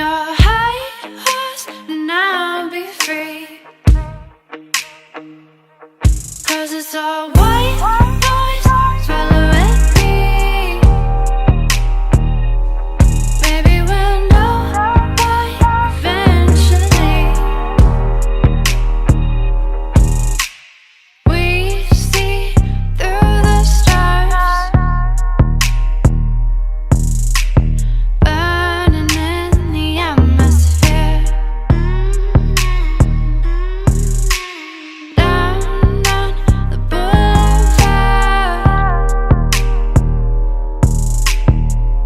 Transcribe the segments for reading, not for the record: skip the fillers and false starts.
your high horse and I'll be free. 'Cause it's all white noise, swallow it me. Maybe we'll know why eventually. We see through the stars, burning in the atmosphere. Down on the boulevard,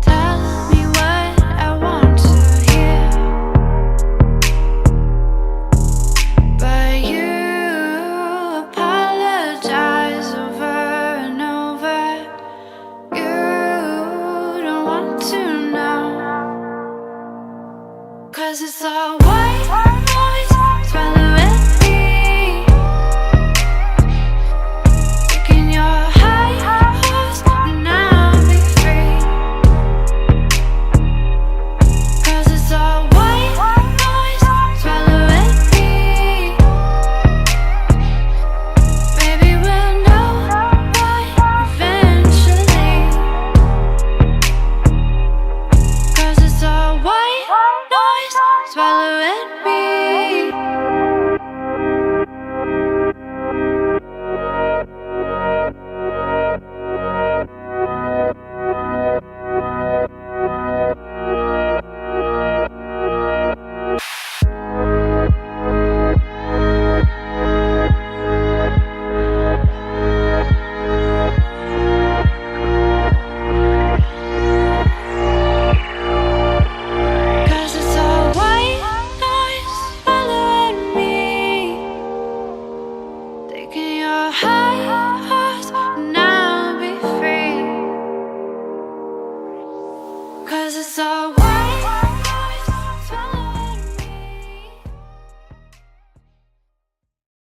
tell me what I want to hear. But you apologize over and over. You don't want to know. 'Cause it's all white